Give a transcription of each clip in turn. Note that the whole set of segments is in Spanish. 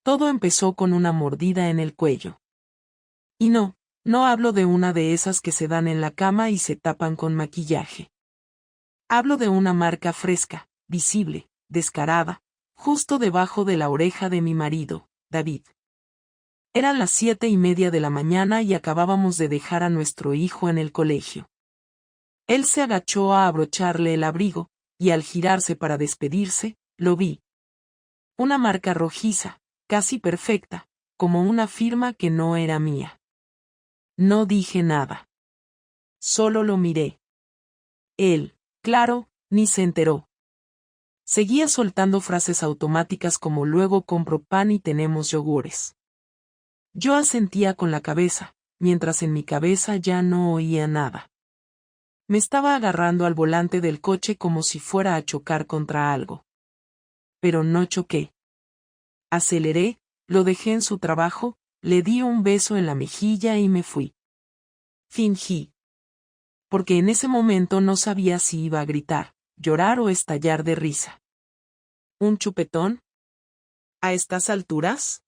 Todo empezó con una mordida en el cuello. Y no hablo de una de esas que se dan en la cama y se tapan con maquillaje. Hablo de una marca fresca, visible, descarada, justo debajo de la oreja de mi marido, David. Eran las 7:30 de la mañana y acabábamos de dejar a nuestro hijo en el colegio. Él se agachó a abrocharle el abrigo, y al girarse para despedirse, lo vi. Una marca rojiza, casi perfecta, como una firma que no era mía. No dije nada. Solo lo miré. Él, claro, ni se enteró. Seguía soltando frases automáticas como luego compro pan y tenemos yogures. Yo asentía con la cabeza, mientras en mi cabeza ya no oía nada. Me estaba agarrando al volante del coche como si fuera a chocar contra algo. Pero no choqué. Aceleré, lo dejé en su trabajo, le di un beso en la mejilla y me fui. Fingí. Porque en ese momento no sabía si iba a gritar, llorar o estallar de risa. ¿Un chupetón? ¿A estas alturas?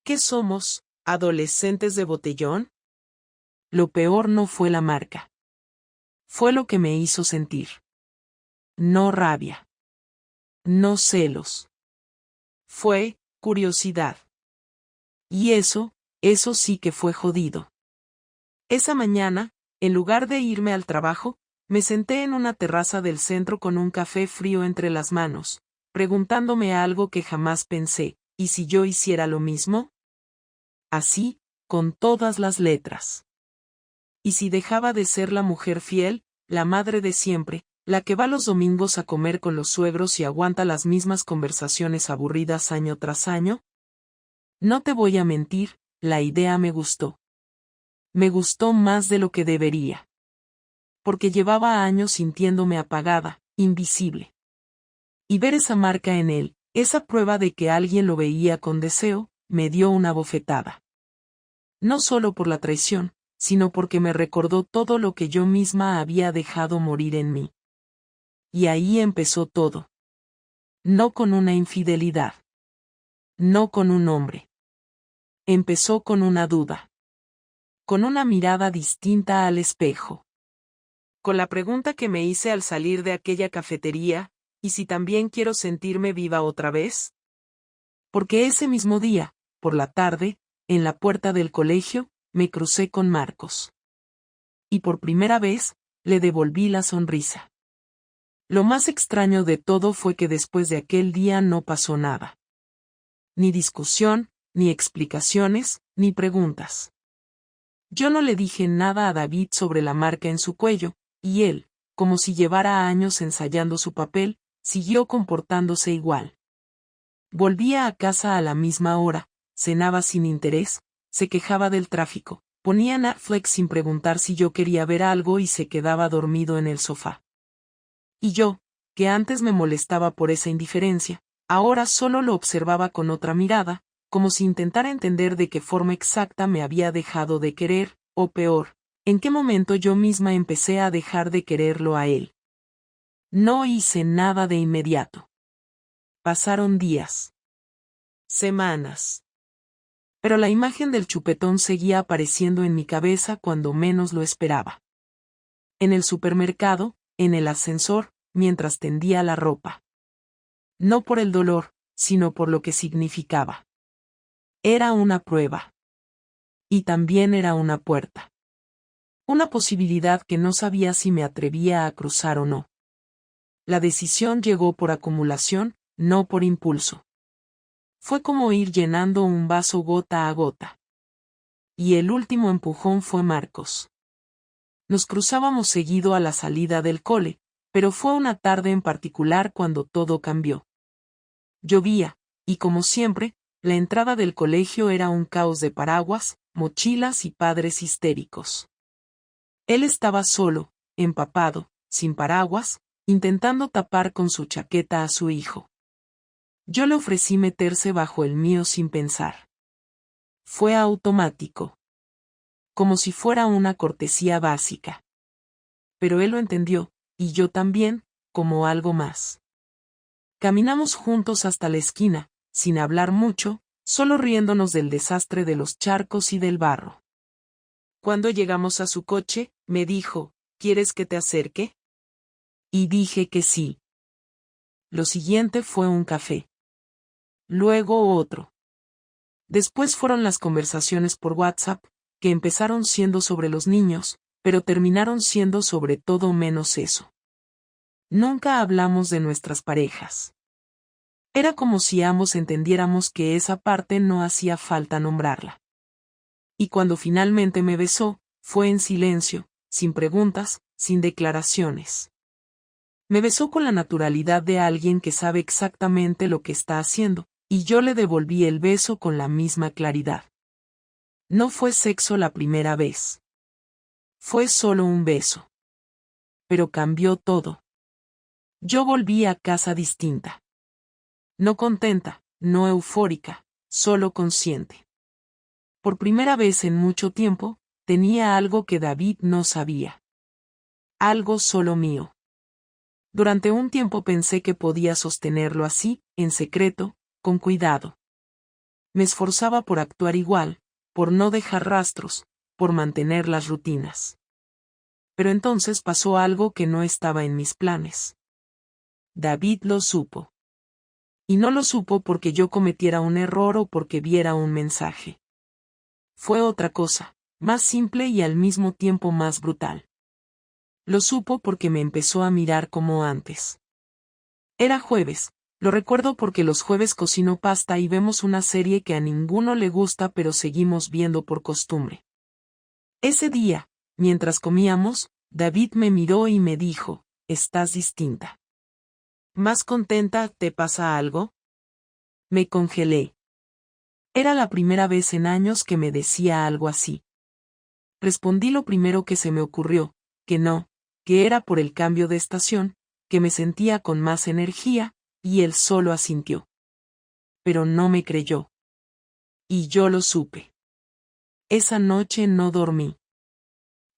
¿Qué somos, adolescentes de botellón? Lo peor no fue la marca. Fue lo que me hizo sentir. No rabia. No celos. Fue curiosidad. Y eso sí que fue jodido. Esa mañana, en lugar de irme al trabajo, me senté en una terraza del centro con un café frío entre las manos, preguntándome algo que jamás pensé, ¿y si yo hiciera lo mismo? Así, con todas las letras. ¿Y si dejaba de ser la mujer fiel, la madre de siempre, la que va los domingos a comer con los suegros y aguanta las mismas conversaciones aburridas año tras año? No te voy a mentir, la idea me gustó. Me gustó más de lo que debería. Porque llevaba años sintiéndome apagada, invisible. Y ver esa marca en él, esa prueba de que alguien lo veía con deseo, me dio una bofetada. No solo por la traición, sino porque me recordó todo lo que yo misma había dejado morir en mí. Y ahí empezó todo. No con una infidelidad. No con un hombre. Empezó con una duda. Con una mirada distinta al espejo. Con la pregunta que me hice al salir de aquella cafetería, ¿y si también quiero sentirme viva otra vez? Porque ese mismo día, por la tarde, en la puerta del colegio, me crucé con Marcos. Y por primera vez, le devolví la sonrisa. Lo más extraño de todo fue que después de aquel día no pasó nada. Ni discusión, ni explicaciones, ni preguntas. Yo no le dije nada a David sobre la marca en su cuello, y él, como si llevara años ensayando su papel, siguió comportándose igual. Volvía a casa a la misma hora, cenaba sin interés, se quejaba del tráfico, ponía Netflix sin preguntar si yo quería ver algo y se quedaba dormido en el sofá. Y yo, que antes me molestaba por esa indiferencia, ahora solo lo observaba con otra mirada, como si intentara entender de qué forma exacta me había dejado de querer, o peor, en qué momento yo misma empecé a dejar de quererlo a él. No hice nada de inmediato. Pasaron días. Semanas. Pero la imagen del chupetón seguía apareciendo en mi cabeza cuando menos lo esperaba. En el supermercado, en el ascensor, mientras tendía la ropa. No por el dolor, sino por lo que significaba. Era una prueba. Y también era una puerta. Una posibilidad que no sabía si me atrevía a cruzar o no. La decisión llegó por acumulación, no por impulso. Fue como ir llenando un vaso gota a gota. Y el último empujón fue Marcos. Nos cruzábamos seguido a la salida del cole, pero fue una tarde en particular cuando todo cambió. Llovía, y como siempre, la entrada del colegio era un caos de paraguas, mochilas y padres histéricos. Él estaba solo, empapado, sin paraguas, intentando tapar con su chaqueta a su hijo. Yo le ofrecí meterse bajo el mío sin pensar. Fue automático. Como si fuera una cortesía básica. Pero él lo entendió, y yo también, como algo más. Caminamos juntos hasta la esquina, sin hablar mucho, solo riéndonos del desastre de los charcos y del barro. Cuando llegamos a su coche, me dijo, ¿quieres que te acerque? Y dije que sí. Lo siguiente fue un café. Luego otro. Después fueron las conversaciones por WhatsApp, que empezaron siendo sobre los niños, pero terminaron siendo sobre todo menos eso. Nunca hablamos de nuestras parejas. Era como si ambos entendiéramos que esa parte no hacía falta nombrarla. Y cuando finalmente me besó, fue en silencio, sin preguntas, sin declaraciones. Me besó con la naturalidad de alguien que sabe exactamente lo que está haciendo, y yo le devolví el beso con la misma claridad. No fue sexo la primera vez. Fue solo un beso. Pero cambió todo. Yo volví a casa distinta. No contenta, no eufórica, solo consciente. Por primera vez en mucho tiempo, tenía algo que David no sabía. Algo solo mío. Durante un tiempo pensé que podía sostenerlo así, en secreto, con cuidado. Me esforzaba por actuar igual, por no dejar rastros, por mantener las rutinas. Pero entonces pasó algo que no estaba en mis planes. David lo supo. Y no lo supo porque yo cometiera un error o porque viera un mensaje. Fue otra cosa, más simple y al mismo tiempo más brutal. Lo supo porque me empezó a mirar como antes. Era jueves, lo recuerdo porque los jueves cocino pasta y vemos una serie que a ninguno le gusta pero seguimos viendo por costumbre. Ese día, mientras comíamos, David me miró y me dijo, «Estás distinta». ¿Más contenta? ¿Te pasa algo? Me congelé. Era la primera vez en años que me decía algo así. Respondí lo primero que se me ocurrió, que no, que era por el cambio de estación, que me sentía con más energía, y él solo asintió. Pero no me creyó. Y yo lo supe. Esa noche no dormí.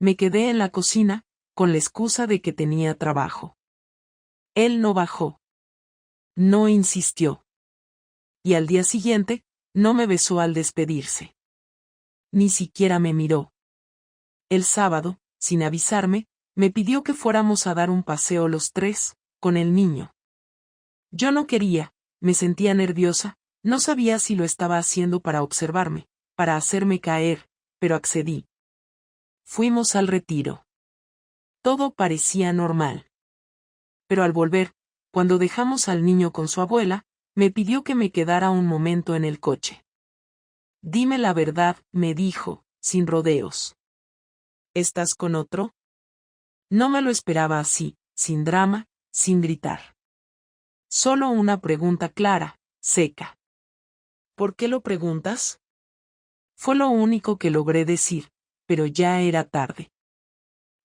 Me quedé en la cocina, con la excusa de que tenía trabajo. Él no bajó. No insistió. Y al día siguiente, no me besó al despedirse. Ni siquiera me miró. El sábado, sin avisarme, me pidió que fuéramos a dar un paseo los tres, con el niño. Yo no quería, me sentía nerviosa, no sabía si lo estaba haciendo para observarme, para hacerme caer, pero accedí. Fuimos al retiro. Todo parecía normal. Pero al volver, cuando dejamos al niño con su abuela, me pidió que me quedara un momento en el coche. Dime la verdad, me dijo, sin rodeos. ¿Estás con otro? No me lo esperaba así, sin drama, sin gritar. Solo una pregunta clara, seca. ¿Por qué lo preguntas? Fue lo único que logré decir, pero ya era tarde.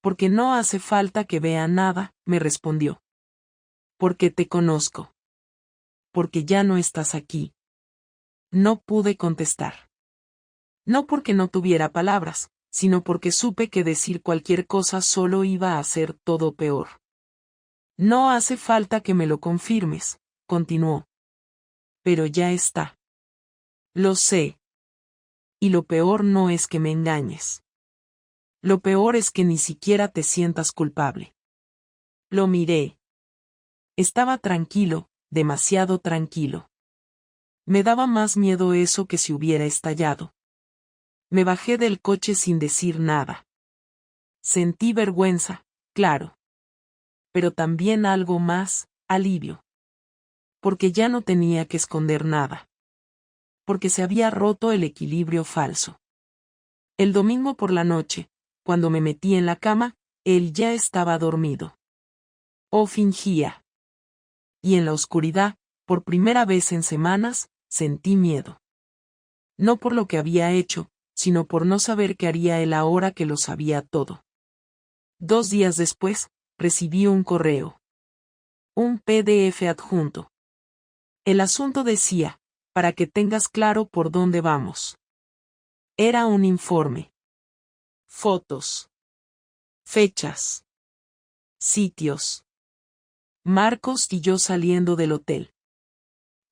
Porque no hace falta que vea nada, me respondió. Porque te conozco. Porque ya no estás aquí. No pude contestar. No porque no tuviera palabras, sino porque supe que decir cualquier cosa solo iba a hacer todo peor. No hace falta que me lo confirmes, continuó. Pero ya está. Lo sé. Y lo peor no es que me engañes. Lo peor es que ni siquiera te sientas culpable. Lo miré. Estaba tranquilo, demasiado tranquilo. Me daba más miedo eso que si hubiera estallado. Me bajé del coche sin decir nada. Sentí vergüenza, claro. Pero también algo más, alivio. Porque ya no tenía que esconder nada. Porque se había roto el equilibrio falso. El domingo por la noche, cuando me metí en la cama, él ya estaba dormido. O fingía. Y en la oscuridad, por primera vez en semanas, sentí miedo. No por lo que había hecho, sino por no saber qué haría él ahora que lo sabía todo. 2 días después, recibí un correo. Un PDF adjunto. El asunto decía, para que tengas claro por dónde vamos. Era un informe. Fotos. Fechas. Sitios. Marcos y yo saliendo del hotel.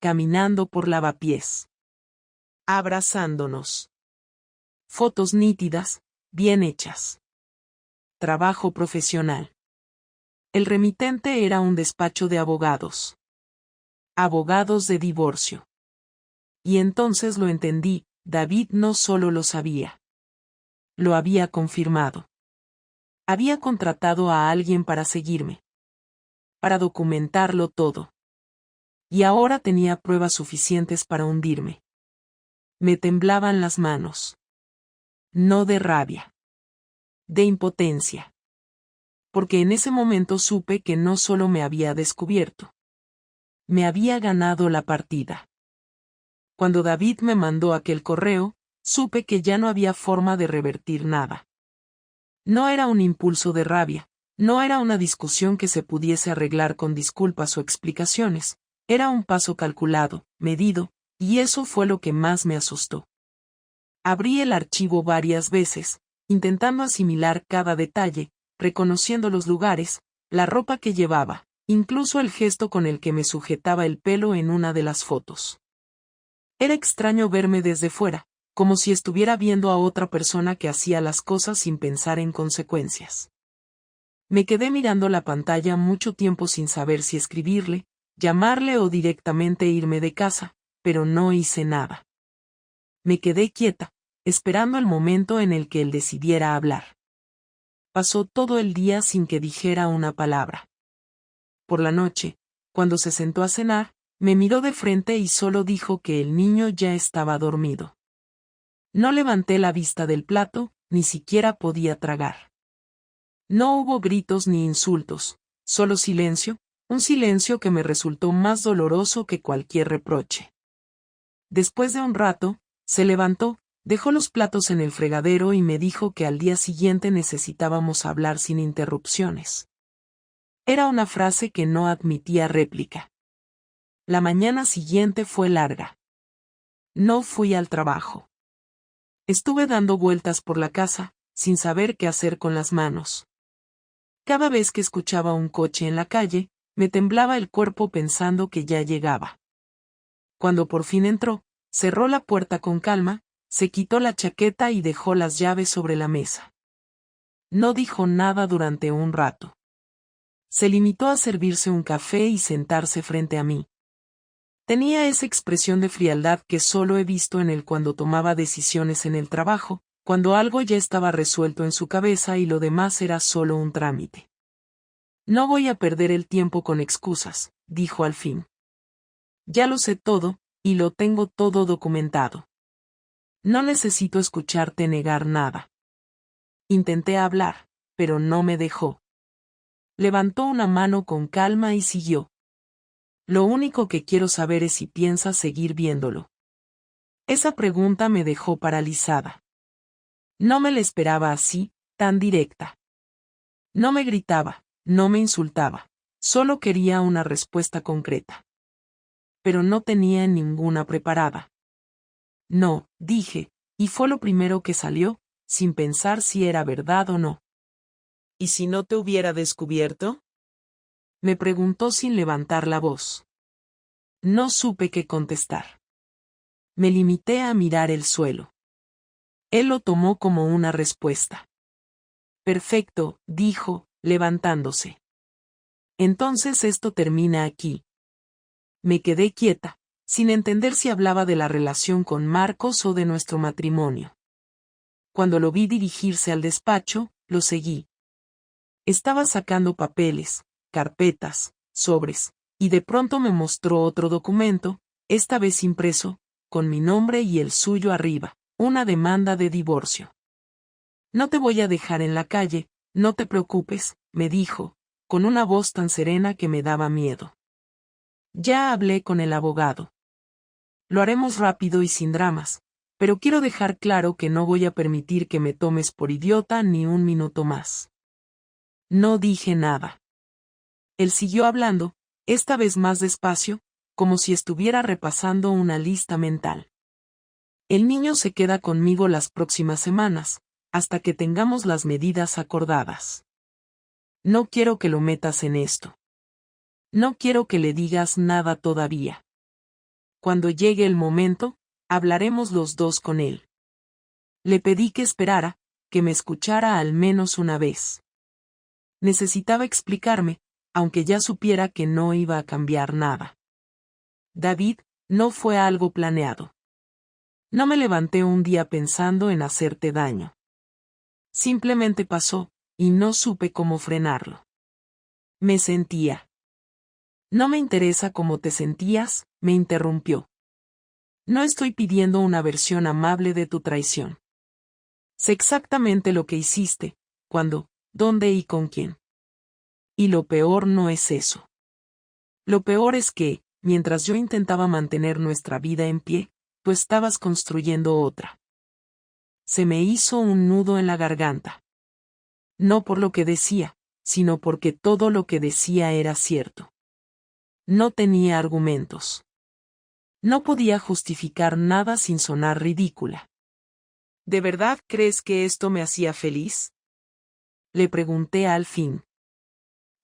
Caminando por Lavapiés. abrazándonos. Fotos nítidas, bien hechas. Trabajo profesional. El remitente era un despacho de abogados. Abogados de divorcio. Y entonces lo entendí, David no solo lo sabía. Lo había confirmado. Había contratado a alguien para seguirme. Para documentarlo todo. Y ahora tenía pruebas suficientes para hundirme. Me temblaban las manos. No de rabia. De impotencia. Porque en ese momento supe que no solo me había descubierto. Me había ganado la partida. Cuando David me mandó aquel correo, supe que ya no había forma de revertir nada. No era un impulso de rabia, no era una discusión que se pudiese arreglar con disculpas o explicaciones, era un paso calculado, medido, y eso fue lo que más me asustó. Abrí el archivo varias veces, intentando asimilar cada detalle, reconociendo los lugares, la ropa que llevaba, incluso el gesto con el que me sujetaba el pelo en una de las fotos. Era extraño verme desde fuera, como si estuviera viendo a otra persona que hacía las cosas sin pensar en consecuencias. Me quedé mirando la pantalla mucho tiempo sin saber si escribirle, llamarle o directamente irme de casa, pero no hice nada. Me quedé quieta, esperando el momento en el que él decidiera hablar. Pasó todo el día sin que dijera una palabra. Por la noche, cuando se sentó a cenar, me miró de frente y solo dijo que el niño ya estaba dormido. No levanté la vista del plato, ni siquiera podía tragar. No hubo gritos ni insultos, solo silencio, un silencio que me resultó más doloroso que cualquier reproche. Después de un rato, se levantó, dejó los platos en el fregadero y me dijo que al día siguiente necesitábamos hablar sin interrupciones. Era una frase que no admitía réplica. La mañana siguiente fue larga. No fui al trabajo. Estuve dando vueltas por la casa, sin saber qué hacer con las manos. Cada vez que escuchaba un coche en la calle, me temblaba el cuerpo pensando que ya llegaba. Cuando por fin entró, cerró la puerta con calma, se quitó la chaqueta y dejó las llaves sobre la mesa. No dijo nada durante un rato. Se limitó a servirse un café y sentarse frente a mí. Tenía esa expresión de frialdad que solo he visto en él cuando tomaba decisiones en el trabajo, cuando algo ya estaba resuelto en su cabeza y lo demás era solo un trámite. No voy a perder el tiempo con excusas, dijo al fin. Ya lo sé todo, y lo tengo todo documentado. No necesito escucharte negar nada. Intenté hablar, pero no me dejó. Levantó una mano con calma y siguió. Lo único que quiero saber es si piensas seguir viéndolo. Esa pregunta me dejó paralizada. No me la esperaba así, tan directa. No me gritaba, no me insultaba, solo quería una respuesta concreta. Pero no tenía ninguna preparada. No, dije, y fue lo primero que salió, sin pensar si era verdad o no. ¿Y si no te hubiera descubierto? Me preguntó sin levantar la voz. No supe qué contestar. Me limité a mirar el suelo. Él lo tomó como una respuesta. Perfecto, dijo, levantándose. Entonces esto termina aquí. Me quedé quieta, sin entender si hablaba de la relación con Marcos o de nuestro matrimonio. Cuando lo vi dirigirse al despacho, lo seguí. Estaba sacando papeles, carpetas, sobres, y de pronto me mostró otro documento, esta vez impreso, con mi nombre y el suyo arriba, una demanda de divorcio. No te voy a dejar en la calle, no te preocupes, me dijo, con una voz tan serena que me daba miedo. Ya hablé con el abogado. Lo haremos rápido y sin dramas, pero quiero dejar claro que no voy a permitir que me tomes por idiota ni un minuto más. No dije nada. Él siguió hablando, esta vez más despacio, como si estuviera repasando una lista mental. El niño se queda conmigo las próximas semanas, hasta que tengamos las medidas acordadas. No quiero que lo metas en esto. No quiero que le digas nada todavía. Cuando llegue el momento, Hablaremos los dos con él. Le pedí que esperara, que me escuchara al menos una vez. Necesitaba explicarme, aunque ya supiera que no iba a cambiar nada. David, no fue algo planeado. No me levanté un día pensando en hacerte daño. Simplemente pasó, y no supe cómo frenarlo. Me sentía. No me interesa cómo te sentías, me interrumpió. No estoy pidiendo una versión amable de tu traición. Sé exactamente lo que hiciste, cuándo, dónde y con quién. Y lo peor no es eso. Lo peor es que, mientras yo intentaba mantener nuestra vida en pie, tú estabas construyendo otra. Se me hizo un nudo en la garganta. No por lo que decía, sino porque todo lo que decía era cierto. No tenía argumentos. No podía justificar nada sin sonar ridícula. ¿De verdad crees que esto me hacía feliz? Le pregunté al fin.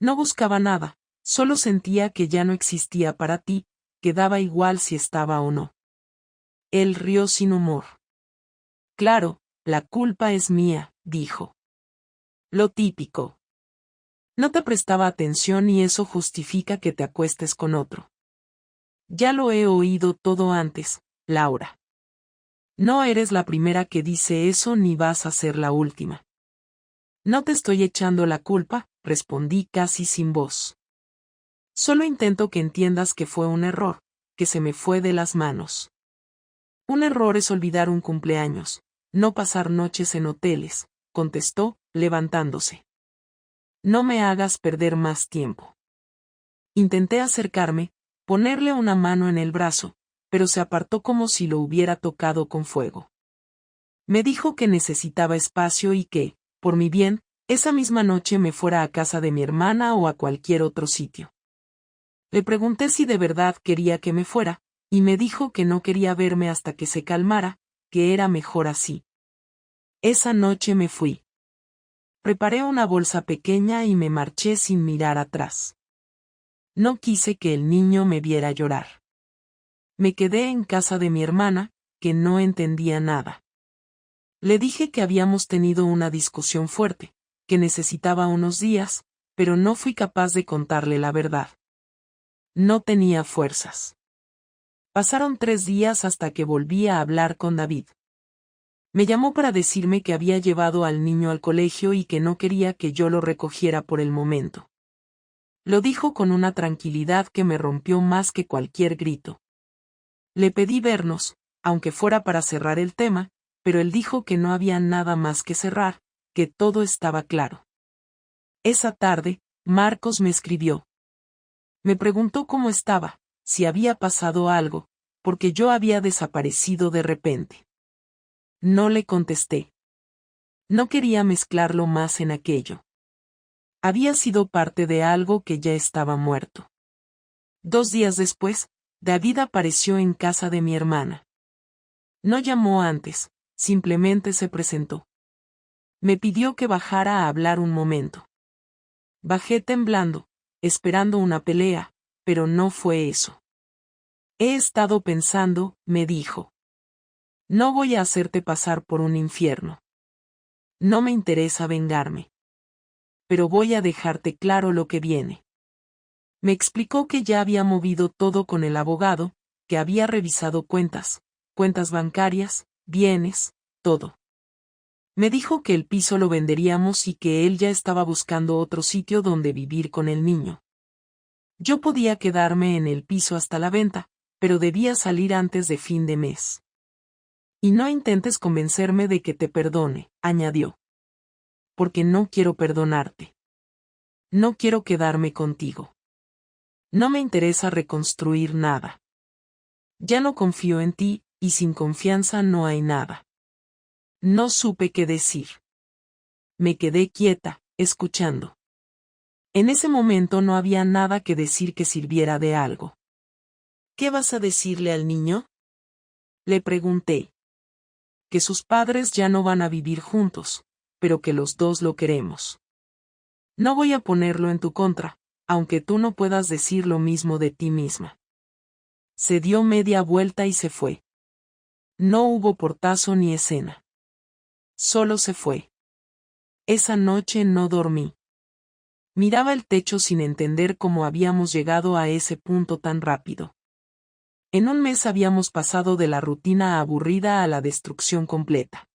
No buscaba nada, solo sentía que ya no existía para ti, que daba igual si estaba o no. Él rió sin humor. Claro, la culpa es mía, dijo. Lo típico. No te prestaba atención y eso justifica que te acuestes con otro. Ya lo he oído todo antes, Laura. No eres la primera que dice eso ni vas a ser la última. No te estoy echando la culpa, respondí casi sin voz. Solo intento que entiendas que fue un error, que se me fue de las manos. Un error es olvidar un cumpleaños, no pasar noches en hoteles, contestó, levantándose. No me hagas perder más tiempo. Intenté acercarme, ponerle una mano en el brazo, pero se apartó como si lo hubiera tocado con fuego. Me dijo que necesitaba espacio y que, por mi bien, esa misma noche me fuera a casa de mi hermana o a cualquier otro sitio. Le pregunté si de verdad quería que me fuera, y me dijo que no quería verme hasta que se calmara, que era mejor así. Esa noche me fui. Preparé una bolsa pequeña y me marché sin mirar atrás. No quise que el niño me viera llorar. Me quedé en casa de mi hermana, que no entendía nada. Le dije que habíamos tenido una discusión fuerte, que necesitaba unos días, pero no fui capaz de contarle la verdad. No tenía fuerzas. Pasaron 3 días hasta que volví a hablar con David. Me llamó para decirme que había llevado al niño al colegio y que no quería que yo lo recogiera por el momento. Lo dijo con una tranquilidad que me rompió más que cualquier grito. Le pedí vernos, aunque fuera para cerrar el tema, pero él dijo que no había nada más que cerrar, que todo estaba claro. Esa tarde, Marcos me escribió. Me preguntó cómo estaba, si había pasado algo, porque yo había desaparecido de repente. No le contesté. No quería mezclarlo más en aquello. Había sido parte de algo que ya estaba muerto. 2 días después, David apareció en casa de mi hermana. No llamó antes, simplemente se presentó. Me pidió que bajara a hablar un momento. Bajé temblando, esperando una pelea, pero no fue eso. He estado pensando, me dijo. No voy a hacerte pasar por un infierno. No me interesa vengarme. Pero voy a dejarte claro lo que viene. Me explicó que ya había movido todo con el abogado, que había revisado cuentas bancarias, bienes, todo. Me dijo que el piso lo venderíamos y que él ya estaba buscando otro sitio donde vivir con el niño. Yo podía quedarme en el piso hasta la venta, pero debía salir antes de fin de mes. Y no intentes convencerme de que te perdone, añadió. Porque no quiero perdonarte. No quiero quedarme contigo. No me interesa reconstruir nada. Ya no confío en ti, y sin confianza no hay nada. No supe qué decir. Me quedé quieta, escuchando. En ese momento no había nada que decir que sirviera de algo. ¿Qué vas a decirle al niño? Le pregunté. Que sus padres ya no van a vivir juntos, pero que los dos lo queremos. No voy a ponerlo en tu contra, aunque tú no puedas decir lo mismo de ti misma. Se dio media vuelta y se fue. No hubo portazo ni escena. Solo se fue. Esa noche no dormí. Miraba el techo sin entender cómo habíamos llegado a ese punto tan rápido. En un mes habíamos pasado de la rutina aburrida a la destrucción completa.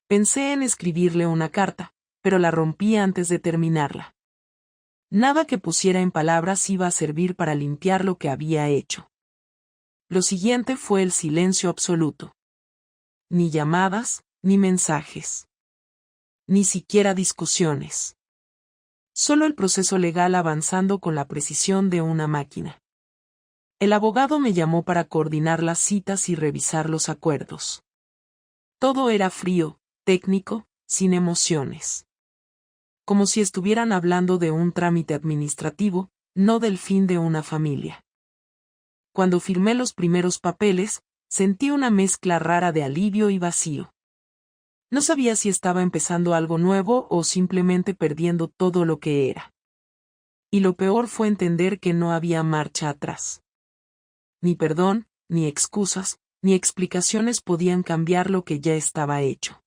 Pensé en escribirle una carta, pero la rompí antes de terminarla. Nada que pusiera en palabras iba a servir para limpiar lo que había hecho. Lo siguiente fue el silencio absoluto. Ni llamadas, ni mensajes. Ni siquiera discusiones. Solo el proceso legal avanzando con la precisión de una máquina. El abogado me llamó para coordinar las citas y revisar los acuerdos. Todo era frío, técnico, sin emociones. Como si estuvieran hablando de un trámite administrativo, no del fin de una familia. Cuando firmé los primeros papeles, sentí una mezcla rara de alivio y vacío. No sabía si estaba empezando algo nuevo o simplemente perdiendo todo lo que era. Y lo peor fue entender que no había marcha atrás. Ni perdón, ni excusas, ni explicaciones podían cambiar lo que ya estaba hecho.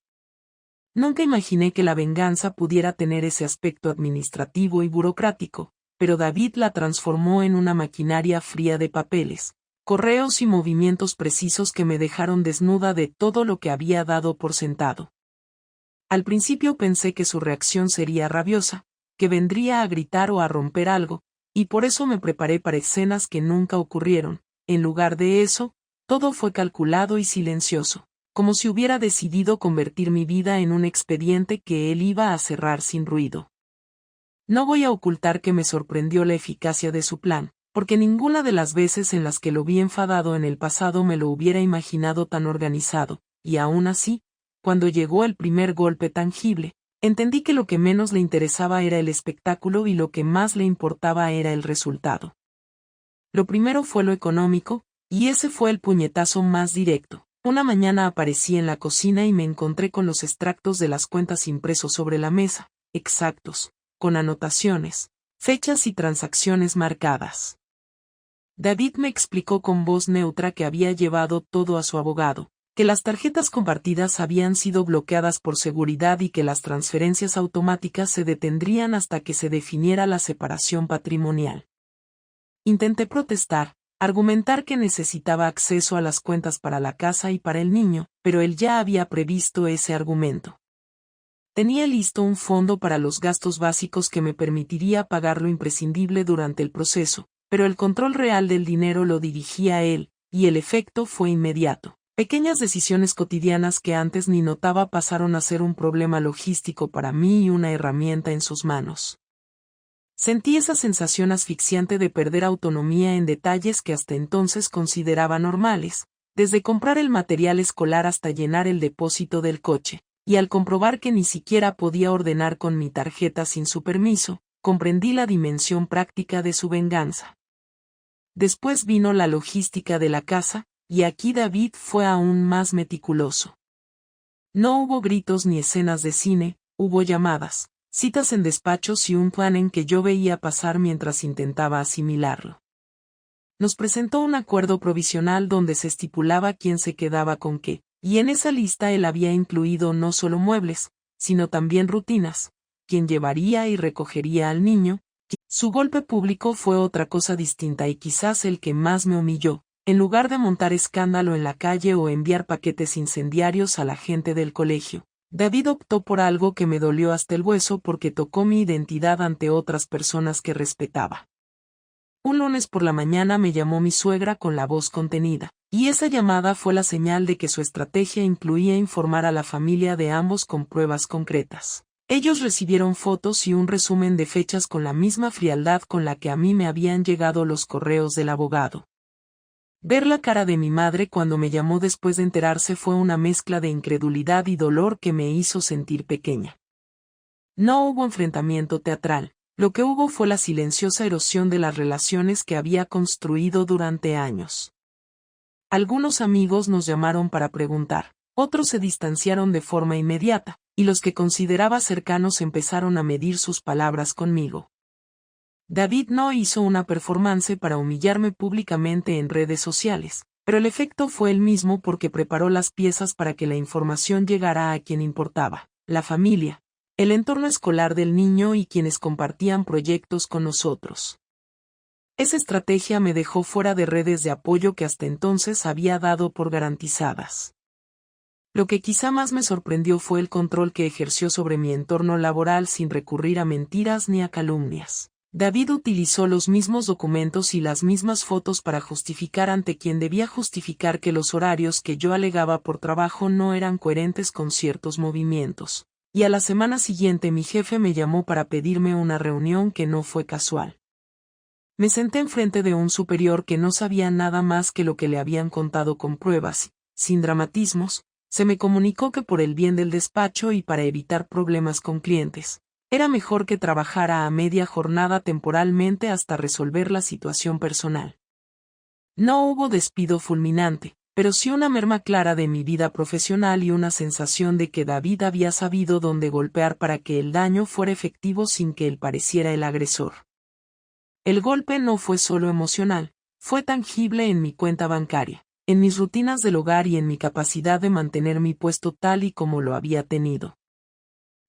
Nunca imaginé que la venganza pudiera tener ese aspecto administrativo y burocrático, pero David la transformó en una maquinaria fría de papeles, correos y movimientos precisos que me dejaron desnuda de todo lo que había dado por sentado. Al principio pensé que su reacción sería rabiosa, que vendría a gritar o a romper algo, y por eso me preparé para escenas que nunca ocurrieron. En lugar de eso, todo fue calculado y silencioso, como si hubiera decidido convertir mi vida en un expediente que él iba a cerrar sin ruido. No voy a ocultar que me sorprendió la eficacia de su plan, porque ninguna de las veces en las que lo vi enfadado en el pasado me lo hubiera imaginado tan organizado, y aún así, cuando llegó el primer golpe tangible, entendí que lo que menos le interesaba era el espectáculo y lo que más le importaba era el resultado. Lo primero fue lo económico, y ese fue el puñetazo más directo. Una mañana aparecí en la cocina y me encontré con los extractos de las cuentas impresos sobre la mesa, exactos, con anotaciones, fechas y transacciones marcadas. David me explicó con voz neutra que había llevado todo a su abogado, que las tarjetas compartidas habían sido bloqueadas por seguridad y que las transferencias automáticas se detendrían hasta que se definiera la separación patrimonial. Intenté protestar, argumentar que necesitaba acceso a las cuentas para la casa y para el niño, pero él ya había previsto ese argumento. Tenía listo un fondo para los gastos básicos que me permitiría pagar lo imprescindible durante el proceso, pero el control real del dinero lo dirigía él, y el efecto fue inmediato. Pequeñas decisiones cotidianas que antes ni notaba pasaron a ser un problema logístico para mí y una herramienta en sus manos. Sentí esa sensación asfixiante de perder autonomía en detalles que hasta entonces consideraba normales, desde comprar el material escolar hasta llenar el depósito del coche, y al comprobar que ni siquiera podía ordenar con mi tarjeta sin su permiso, comprendí la dimensión práctica de su venganza. Después vino la logística de la casa, y aquí David fue aún más meticuloso. No hubo gritos ni escenas de cine, hubo llamadas, citas en despachos y un plan en que yo veía pasar mientras intentaba asimilarlo. Nos presentó un acuerdo provisional donde se estipulaba quién se quedaba con qué, y en esa lista él había incluido no solo muebles, sino también rutinas, quién llevaría y recogería al niño. Su golpe público fue otra cosa distinta y quizás el que más me humilló. En lugar de montar escándalo en la calle o enviar paquetes incendiarios a la gente del colegio, David optó por algo que me dolió hasta el hueso porque tocó mi identidad ante otras personas que respetaba. Un lunes por la mañana me llamó mi suegra con la voz contenida, y esa llamada fue la señal de que su estrategia incluía informar a la familia de ambos con pruebas concretas. Ellos recibieron fotos y un resumen de fechas con la misma frialdad con la que a mí me habían llegado los correos del abogado. Ver la cara de mi madre cuando me llamó después de enterarse fue una mezcla de incredulidad y dolor que me hizo sentir pequeña. No hubo enfrentamiento teatral, lo que hubo fue la silenciosa erosión de las relaciones que había construido durante años. Algunos amigos nos llamaron para preguntar, otros se distanciaron de forma inmediata, y los que consideraba cercanos empezaron a medir sus palabras conmigo. David no hizo una performance para humillarme públicamente en redes sociales, Pero el efecto fue el mismo porque preparó las piezas para que la información llegara a quien importaba, la familia, el entorno escolar del niño y quienes compartían proyectos con nosotros. Esa estrategia me dejó fuera de redes de apoyo que hasta entonces había dado por garantizadas. Lo que quizá más me sorprendió fue el control que ejerció sobre mi entorno laboral sin recurrir a mentiras ni a calumnias. David utilizó los mismos documentos y las mismas fotos para justificar ante quien debía justificar que los horarios que yo alegaba por trabajo no eran coherentes con ciertos movimientos. Y a la semana siguiente mi jefe me llamó para pedirme una reunión que no fue casual. Me senté enfrente de un superior que no sabía nada más que lo que le habían contado con pruebas, sin dramatismos. Se me comunicó que por el bien del despacho y para evitar problemas con clientes, era mejor que trabajara a media jornada temporalmente hasta resolver la situación personal. No hubo despido fulminante, pero sí una merma clara de mi vida profesional y una sensación de que David había sabido dónde golpear para que el daño fuera efectivo sin que él pareciera el agresor. El golpe no fue solo emocional, fue tangible en mi cuenta bancaria, en mis rutinas del hogar y en mi capacidad de mantener mi puesto tal y como lo había tenido.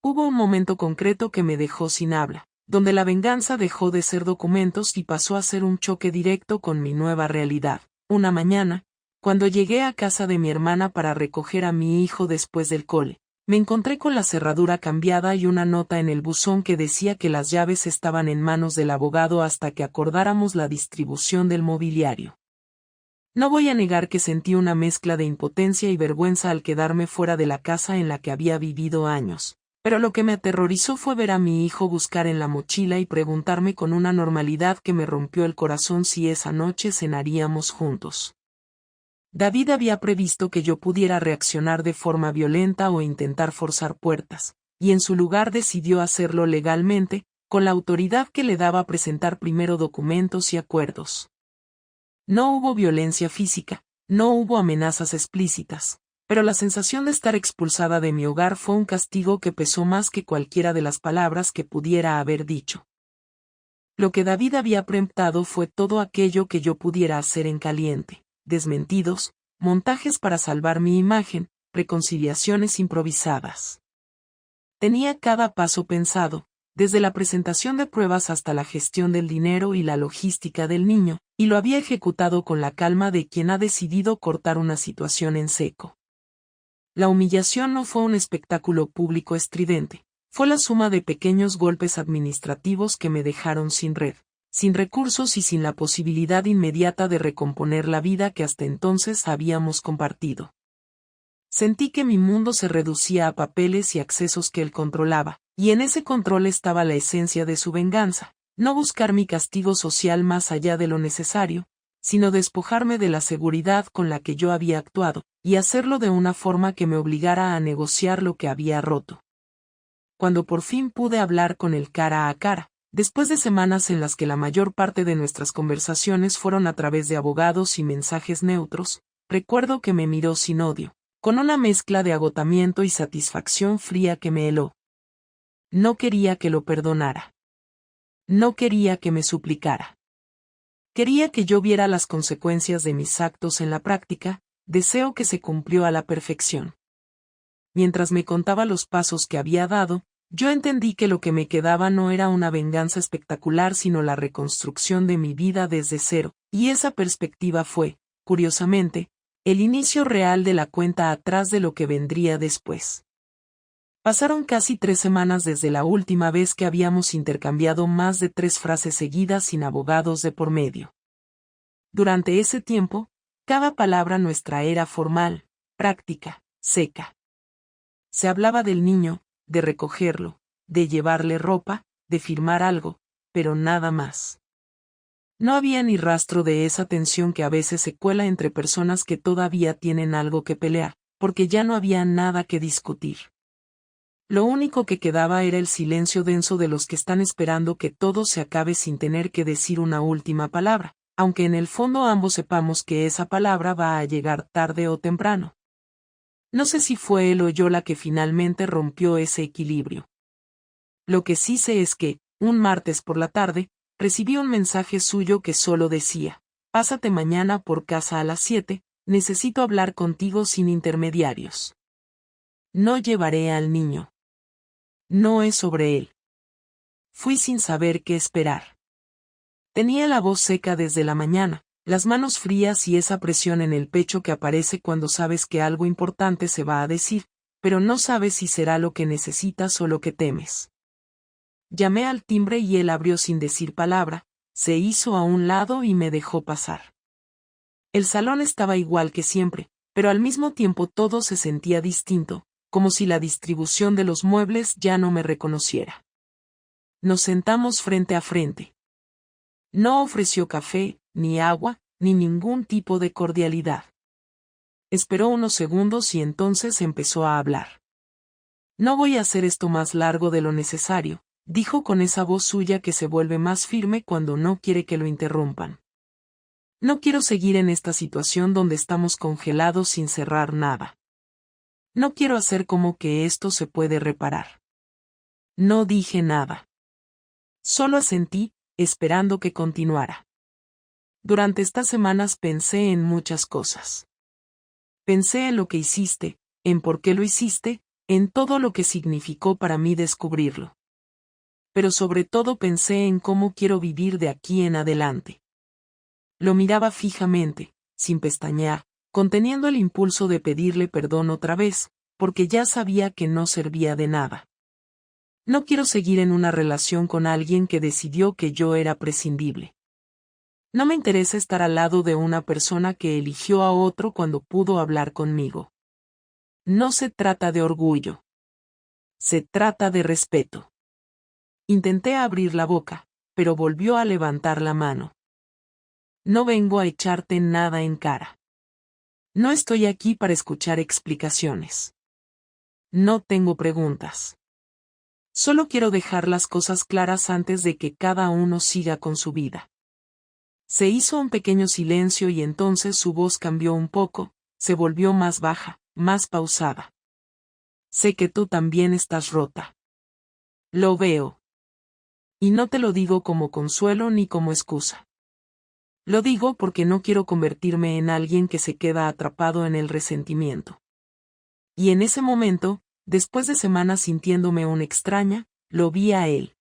Hubo un momento concreto que me dejó sin habla, donde la venganza dejó de ser documentos y pasó a ser un choque directo con mi nueva realidad. Una mañana, cuando llegué a casa de mi hermana para recoger a mi hijo después del cole, me encontré con la cerradura cambiada y una nota en el buzón que decía que las llaves estaban en manos del abogado hasta que acordáramos la distribución del mobiliario. No voy a negar que sentí una mezcla de impotencia y vergüenza al quedarme fuera de la casa en la que había vivido años. Pero lo que me aterrorizó fue ver a mi hijo buscar en la mochila y preguntarme con una normalidad que me rompió el corazón si esa noche cenaríamos juntos. David había previsto que yo pudiera reaccionar de forma violenta o intentar forzar puertas, y en su lugar decidió hacerlo legalmente, con la autoridad que le daba presentar primero documentos y acuerdos. No hubo violencia física, no hubo amenazas explícitas. Pero la sensación de estar expulsada de mi hogar fue un castigo que pesó más que cualquiera de las palabras que pudiera haber dicho. Lo que David había preemptado fue todo aquello que yo pudiera hacer en caliente: desmentidos, montajes para salvar mi imagen, reconciliaciones improvisadas. Tenía cada paso pensado, desde la presentación de pruebas hasta la gestión del dinero y la logística del niño, y lo había ejecutado con la calma de quien ha decidido cortar una situación en seco. La humillación no fue un espectáculo público estridente, fue la suma de pequeños golpes administrativos que me dejaron sin red, sin recursos y sin la posibilidad inmediata de recomponer la vida que hasta entonces habíamos compartido. Sentí que mi mundo se reducía a papeles y accesos que él controlaba, y en ese control estaba la esencia de su venganza: no buscar mi castigo social más allá de lo necesario, sino despojarme de la seguridad con la que yo había actuado, y hacerlo de una forma que me obligara a negociar lo que había roto. Cuando por fin pude hablar con él cara a cara, después de semanas en las que la mayor parte de nuestras conversaciones fueron a través de abogados y mensajes neutros, recuerdo que me miró sin odio, con una mezcla de agotamiento y satisfacción fría que me heló. No quería que lo perdonara. No quería que me suplicara. Quería que yo viera las consecuencias de mis actos en la práctica, deseo que se cumplió a la perfección. Mientras me contaba los pasos que había dado, yo entendí que lo que me quedaba no era una venganza espectacular sino la reconstrucción de mi vida desde cero, y esa perspectiva fue, curiosamente, el inicio real de la cuenta atrás de lo que vendría después. Pasaron casi 3 semanas desde la última vez que habíamos intercambiado más de 3 frases seguidas sin abogados de por medio. Durante ese tiempo, cada palabra nuestra era formal, práctica, seca. Se hablaba del niño, de recogerlo, de llevarle ropa, de firmar algo, pero nada más. No había ni rastro de esa tensión que a veces se cuela entre personas que todavía tienen algo que pelear, porque ya no había nada que discutir. Lo único que quedaba era el silencio denso de los que están esperando que todo se acabe sin tener que decir una última palabra, aunque en el fondo ambos sepamos que esa palabra va a llegar tarde o temprano. No sé si fue él o yo la que finalmente rompió ese equilibrio. Lo que sí sé es que, un martes por la tarde, recibí un mensaje suyo que solo decía: Pásate mañana por casa a las 7, necesito hablar contigo sin intermediarios. No llevaré al niño. No es sobre él. Fui sin saber qué esperar. Tenía la voz seca desde la mañana, las manos frías y esa presión en el pecho que aparece cuando sabes que algo importante se va a decir, pero no sabes si será lo que necesitas o lo que temes. Llamé al timbre y él abrió sin decir palabra, se hizo a un lado y me dejó pasar. El salón estaba igual que siempre, pero al mismo tiempo todo se sentía distinto, como si la distribución de los muebles ya no me reconociera. Nos sentamos frente a frente. No ofreció café, ni agua, ni ningún tipo de cordialidad. Esperó unos segundos y entonces empezó a hablar. No voy a hacer esto más largo de lo necesario, dijo con esa voz suya que se vuelve más firme cuando no quiere que lo interrumpan. No quiero seguir en esta situación donde estamos congelados sin cerrar nada. No quiero hacer como que esto se puede reparar. No dije nada. Solo asentí, esperando que continuara. Durante estas semanas pensé en muchas cosas. Pensé en lo que hiciste, en por qué lo hiciste, en todo lo que significó para mí descubrirlo. Pero sobre todo pensé en cómo quiero vivir de aquí en adelante. Lo miraba fijamente, sin pestañear, conteniendo el impulso de pedirle perdón otra vez, porque ya sabía que no servía de nada. No quiero seguir en una relación con alguien que decidió que yo era prescindible. No me interesa estar al lado de una persona que eligió a otro cuando pudo hablar conmigo. No se trata de orgullo. Se trata de respeto. Intenté abrir la boca, pero volvió a levantar la mano. No vengo a echarte nada en cara. No estoy aquí para escuchar explicaciones. No tengo preguntas. Solo quiero dejar las cosas claras antes de que cada uno siga con su vida. Se hizo un pequeño silencio y entonces su voz cambió un poco, se volvió más baja, más pausada. Sé que tú también estás rota. Lo veo. Y no te lo digo como consuelo ni como excusa. Lo digo porque no quiero convertirme en alguien que se queda atrapado en el resentimiento. Y en ese momento, después de semanas sintiéndome una extraña, lo vi a él.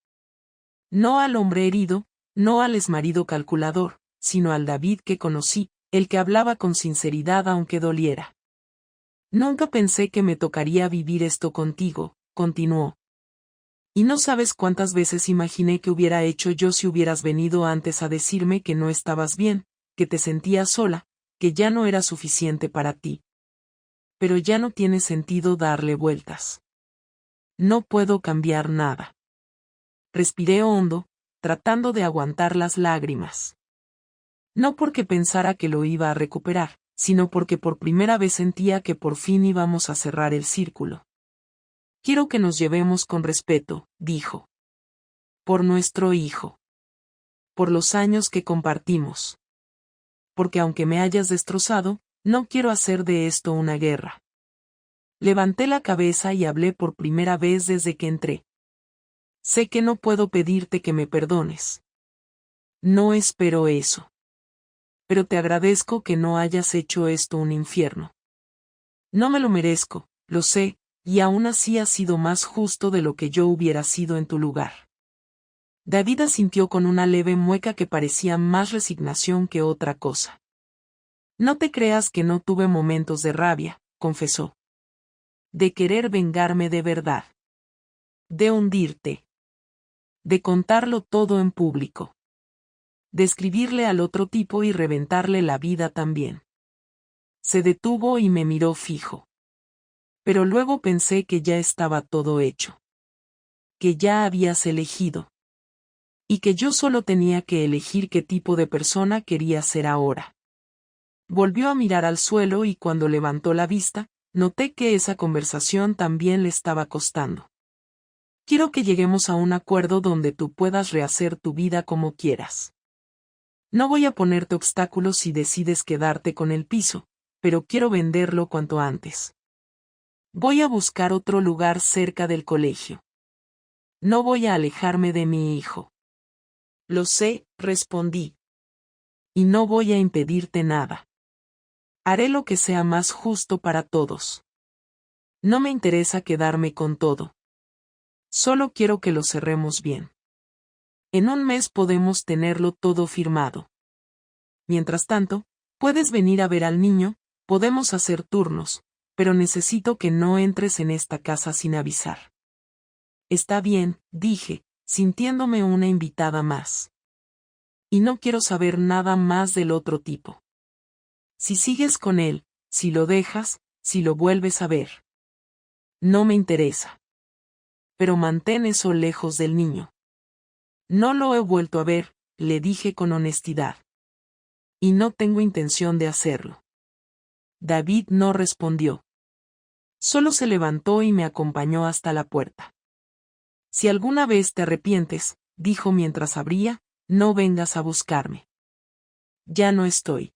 No al hombre herido, no al exmarido calculador, sino al David que conocí, el que hablaba con sinceridad aunque doliera. Nunca pensé que me tocaría vivir esto contigo, continuó. Y no sabes cuántas veces imaginé que hubiera hecho yo si hubieras venido antes a decirme que no estabas bien, que te sentías sola, que ya no era suficiente para ti. Pero ya no tiene sentido darle vueltas. No puedo cambiar nada. Respiré hondo, tratando de aguantar las lágrimas. No porque pensara que lo iba a recuperar, sino porque por primera vez sentía que por fin íbamos a cerrar el círculo. Quiero que nos llevemos con respeto, dijo. Por nuestro hijo. Por los años que compartimos. Porque aunque me hayas destrozado, no quiero hacer de esto una guerra. Levanté la cabeza y hablé por primera vez desde que entré. Sé que no puedo pedirte que me perdones. No espero eso. Pero te agradezco que no hayas hecho esto un infierno. No me lo merezco, lo sé, y aún así has sido más justo de lo que yo hubiera sido en tu lugar. David asintió con una leve mueca que parecía más resignación que otra cosa. No te creas que no tuve momentos de rabia, confesó. De querer vengarme de verdad. De hundirte. De contarlo todo en público. De escribirle al otro tipo y reventarle la vida también. Se detuvo y me miró fijo. Pero luego pensé que ya estaba todo hecho. Que ya habías elegido. Y que yo solo tenía que elegir qué tipo de persona quería ser ahora. Volvió a mirar al suelo y cuando levantó la vista, noté que esa conversación también le estaba costando. Quiero que lleguemos a un acuerdo donde tú puedas rehacer tu vida como quieras. No voy a ponerte obstáculos si decides quedarte con el piso, pero quiero venderlo cuanto antes. Voy a buscar otro lugar cerca del colegio. No voy a alejarme de mi hijo. Lo sé, respondí. y no voy a impedirte nada. Haré lo que sea más justo para todos. No me interesa quedarme con todo. Solo quiero que lo cerremos bien. En un mes podemos tenerlo todo firmado. Mientras tanto, puedes venir a ver al niño, podemos hacer turnos, pero necesito que no entres en esta casa sin avisar. Está bien, dije, sintiéndome una invitada más. Y no quiero saber nada más del otro tipo. Si sigues con él, si lo dejas, si lo vuelves a ver. No me interesa. Pero mantén eso lejos del niño. No lo he vuelto a ver, le dije con honestidad. Y no tengo intención de hacerlo. David no respondió. Solo se levantó y me acompañó hasta la puerta. Si alguna vez te arrepientes, dijo mientras abría, no vengas a buscarme. Ya no estoy.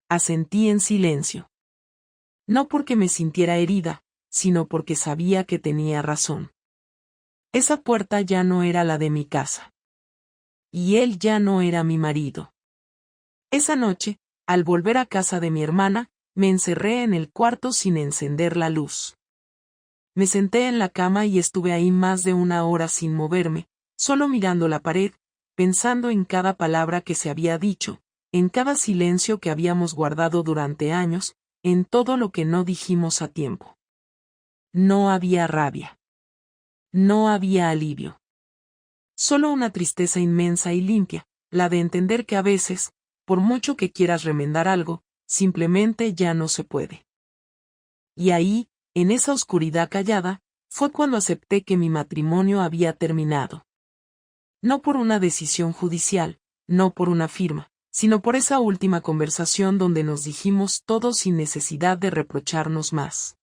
Asentí en silencio. No porque me sintiera herida, sino porque sabía que tenía razón. Esa puerta ya no era la de mi casa. Y él ya no era mi marido. Esa noche, al volver a casa de mi hermana, me encerré en el cuarto sin encender la luz. Me senté en la cama y estuve ahí más de 1 hora sin moverme, solo mirando la pared, pensando en cada palabra que se había dicho, en cada silencio que habíamos guardado durante años, en todo lo que no dijimos a tiempo. No había rabia. No había alivio. Solo una tristeza inmensa y limpia, la de entender que a veces, por mucho que quieras remendar algo, simplemente ya no se puede. Y ahí, en esa oscuridad callada, fue cuando acepté que mi matrimonio había terminado. No por una decisión judicial, no por una firma, sino por esa última conversación donde nos dijimos todo sin necesidad de reprocharnos más.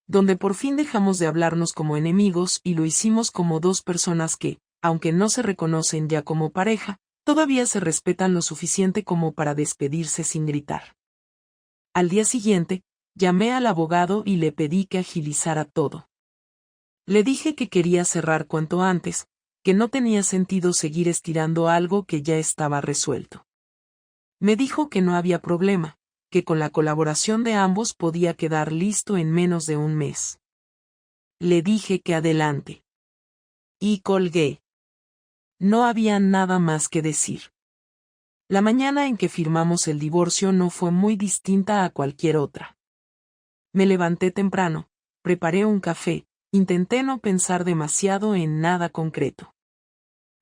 Donde por fin dejamos de hablarnos como enemigos y lo hicimos como dos personas que, aunque no se reconocen ya como pareja, todavía se respetan lo suficiente como para despedirse sin gritar. Al día siguiente, llamé al abogado y le pedí que agilizara todo. Le dije que quería cerrar cuanto antes, que no tenía sentido seguir estirando algo que ya estaba resuelto. Me dijo que no había problema, que con la colaboración de ambos podía quedar listo en menos de 1 mes. Le dije que adelante. Y colgué. No había nada más que decir. La mañana en que firmamos el divorcio no fue muy distinta a cualquier otra. Me levanté temprano, preparé un café, intenté no pensar demasiado en nada concreto.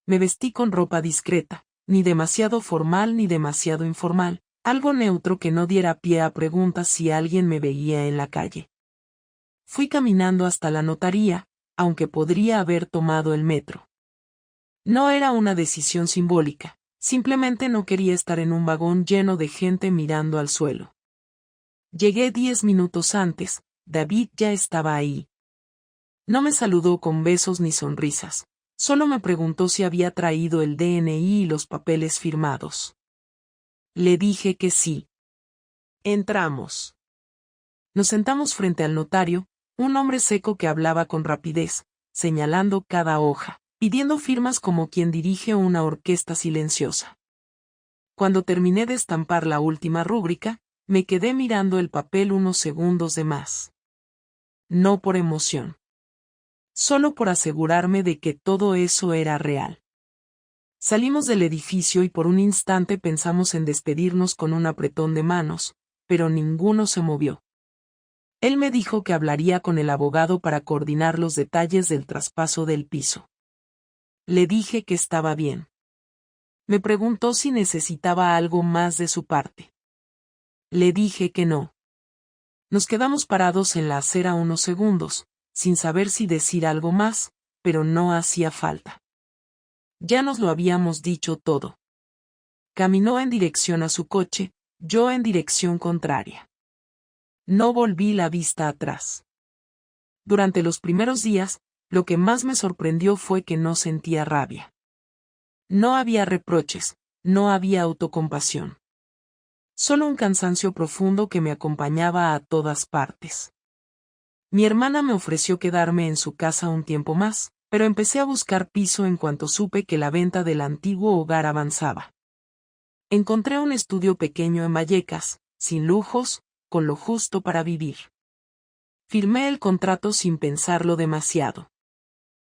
Me vestí con ropa discreta, ni demasiado formal ni demasiado informal, algo neutro que no diera pie a preguntas si alguien me veía en la calle. Fui caminando hasta la notaría, aunque podría haber tomado el metro. No era una decisión simbólica, simplemente no quería estar en un vagón lleno de gente mirando al suelo. Llegué 10 minutos antes, David ya estaba ahí. No me saludó con besos ni sonrisas, solo me preguntó si había traído el DNI y los papeles firmados. Le dije que sí. Entramos. Nos sentamos frente al notario, un hombre seco que hablaba con rapidez, señalando cada hoja, pidiendo firmas como quien dirige una orquesta silenciosa. Cuando terminé de estampar la última rúbrica, me quedé mirando el papel unos segundos de más. No por emoción. Solo por asegurarme de que todo eso era real. Salimos del edificio y por un instante pensamos en despedirnos con un apretón de manos, pero ninguno se movió. Él me dijo que hablaría con el abogado para coordinar los detalles del traspaso del piso. Le dije que estaba bien. Me preguntó si necesitaba algo más de su parte. Le dije que no. Nos quedamos parados en la acera unos segundos, sin saber si decir algo más, pero no hacía falta. Ya nos lo habíamos dicho todo. Caminó en dirección a su coche, yo en dirección contraria. No volví la vista atrás. Durante los primeros días, lo que más me sorprendió fue que no sentía rabia. No había reproches, no había autocompasión. Solo un cansancio profundo que me acompañaba a todas partes. Mi hermana me ofreció quedarme en su casa un tiempo más, pero empecé a buscar piso en cuanto supe que la venta del antiguo hogar avanzaba. Encontré un estudio pequeño en Vallecas, sin lujos, con lo justo para vivir. Firmé el contrato sin pensarlo demasiado.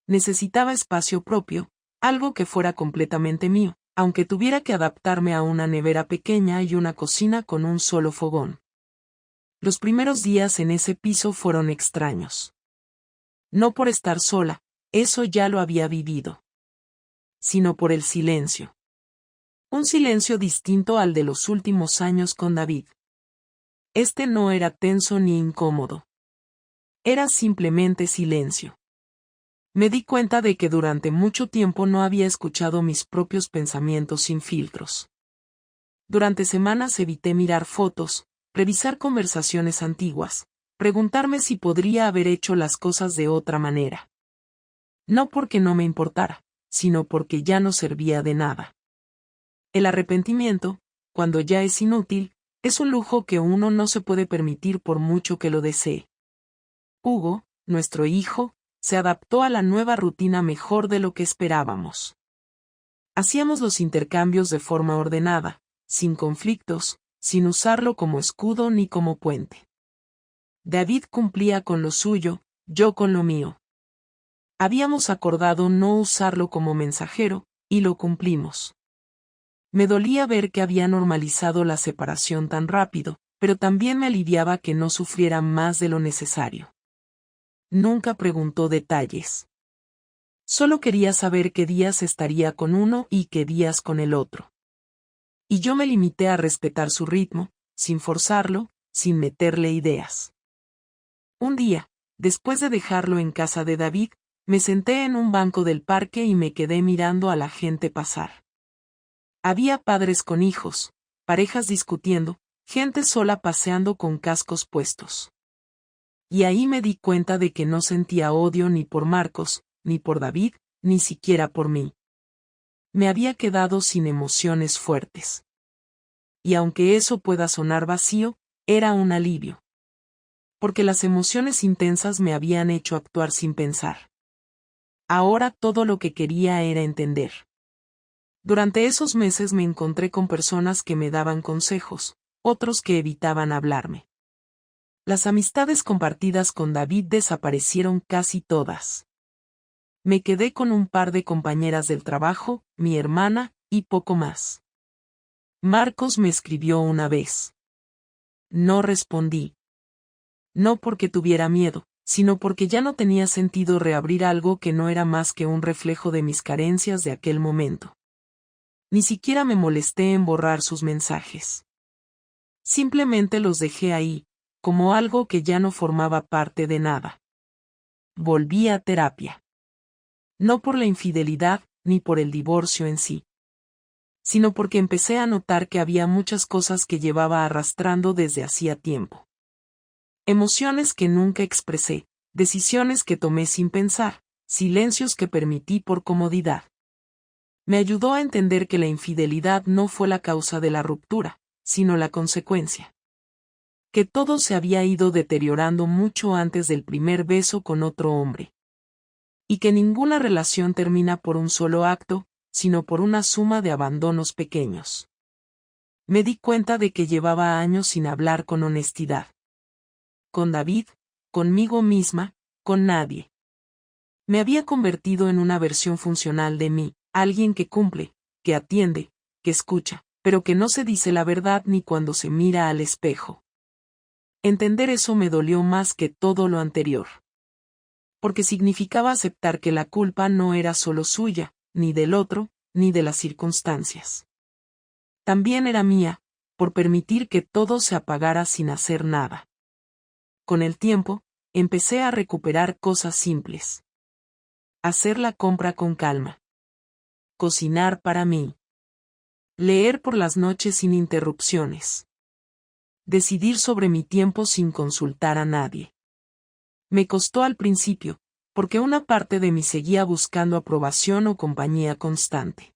Necesitaba espacio propio, algo que fuera completamente mío, aunque tuviera que adaptarme a una nevera pequeña y una cocina con un solo fogón. Los primeros días en ese piso fueron extraños. No por estar sola, eso ya lo había vivido, sino por el silencio. Un silencio distinto al de los últimos años con David. Este no era tenso ni incómodo. Era simplemente silencio. Me di cuenta de que durante mucho tiempo no había escuchado mis propios pensamientos sin filtros. Durante semanas evité mirar fotos, revisar conversaciones antiguas, preguntarme si podría haber hecho las cosas de otra manera. No porque no me importara, sino porque ya no servía de nada. El arrepentimiento, cuando ya es inútil, es un lujo que uno no se puede permitir por mucho que lo desee. Hugo, nuestro hijo, se adaptó a la nueva rutina mejor de lo que esperábamos. Hacíamos los intercambios de forma ordenada, sin conflictos, sin usarlo como escudo ni como puente. David cumplía con lo suyo, yo con lo mío. Habíamos acordado no usarlo como mensajero, y lo cumplimos. Me dolía ver que había normalizado la separación tan rápido, pero también me aliviaba que no sufriera más de lo necesario. Nunca preguntó detalles. Solo quería saber qué días estaría con uno y qué días con el otro. Y yo me limité a respetar su ritmo, sin forzarlo, sin meterle ideas. Un día, después de dejarlo en casa de David, me senté en un banco del parque y me quedé mirando a la gente pasar. Había padres con hijos, parejas discutiendo, gente sola paseando con cascos puestos. Y ahí me di cuenta de que no sentía odio ni por Marcos, ni por David, ni siquiera por mí. Me había quedado sin emociones fuertes. Y aunque eso pueda sonar vacío, era un alivio. Porque las emociones intensas me habían hecho actuar sin pensar. Ahora todo lo que quería era entender. Durante esos meses me encontré con personas que me daban consejos, otros que evitaban hablarme. Las amistades compartidas con David desaparecieron casi todas. Me quedé con un par de compañeras del trabajo, mi hermana, y poco más. Marcos me escribió una vez. No respondí. No porque tuviera miedo, sino porque ya no tenía sentido reabrir algo que no era más que un reflejo de mis carencias de aquel momento. Ni siquiera me molesté en borrar sus mensajes. Simplemente los dejé ahí, como algo que ya no formaba parte de nada. Volví a terapia. No por la infidelidad, ni por el divorcio en sí, sino porque empecé a notar que había muchas cosas que llevaba arrastrando desde hacía tiempo. Emociones que nunca expresé, decisiones que tomé sin pensar, silencios que permití por comodidad. Me ayudó a entender que la infidelidad no fue la causa de la ruptura, sino la consecuencia. Que todo se había ido deteriorando mucho antes del primer beso con otro hombre. Y que ninguna relación termina por un solo acto, sino por una suma de abandonos pequeños. Me di cuenta de que llevaba años sin hablar con honestidad. Con David, conmigo misma, con nadie. Me había convertido en una versión funcional de mí, alguien que cumple, que atiende, que escucha, pero que no se dice la verdad ni cuando se mira al espejo. Entender eso me dolió más que todo lo anterior. Porque significaba aceptar que la culpa no era solo suya, ni del otro, ni de las circunstancias. También era mía, por permitir que todo se apagara sin hacer nada. Con el tiempo, empecé a recuperar cosas simples. Hacer la compra con calma. Cocinar para mí. Leer por las noches sin interrupciones. Decidir sobre mi tiempo sin consultar a nadie. Me costó al principio, porque una parte de mí seguía buscando aprobación o compañía constante.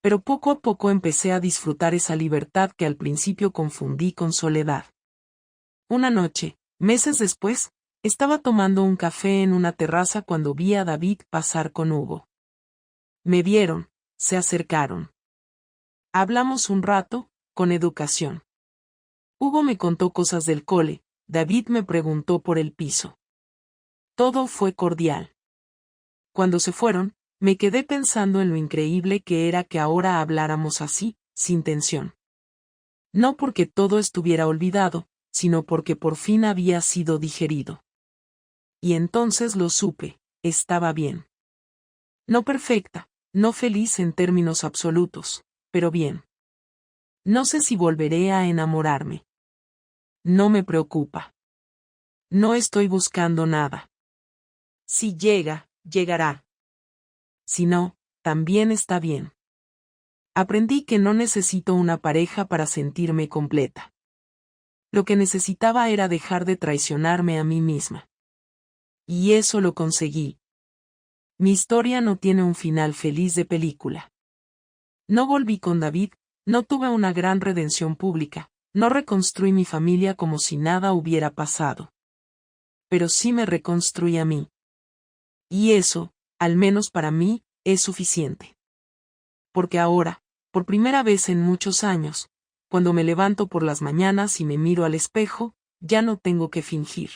Pero poco a poco empecé a disfrutar esa libertad que al principio confundí con soledad. Una noche, meses después, estaba tomando un café en una terraza cuando vi a David pasar con Hugo. Me vieron, se acercaron. Hablamos un rato, con educación. Hugo me contó cosas del cole, David me preguntó por el piso. Todo fue cordial. Cuando se fueron, me quedé pensando en lo increíble que era que ahora habláramos así, sin tensión. No porque todo estuviera olvidado, sino porque por fin había sido digerido. Y entonces lo supe, estaba bien. No perfecta, no feliz en términos absolutos, pero bien. No sé si volveré a enamorarme. No me preocupa. No estoy buscando nada. Si llega, llegará. Si no, también está bien. Aprendí que no necesito una pareja para sentirme completa. Lo que necesitaba era dejar de traicionarme a mí misma. Y eso lo conseguí. Mi historia no tiene un final feliz de película. No volví con David, no tuve una gran redención pública, no reconstruí mi familia como si nada hubiera pasado. Pero sí me reconstruí a mí. Y eso, al menos para mí, es suficiente. Porque ahora, por primera vez en muchos años, cuando me levanto por las mañanas y me miro al espejo, ya no tengo que fingir.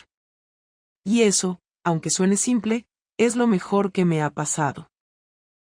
Y eso, aunque suene simple, es lo mejor que me ha pasado.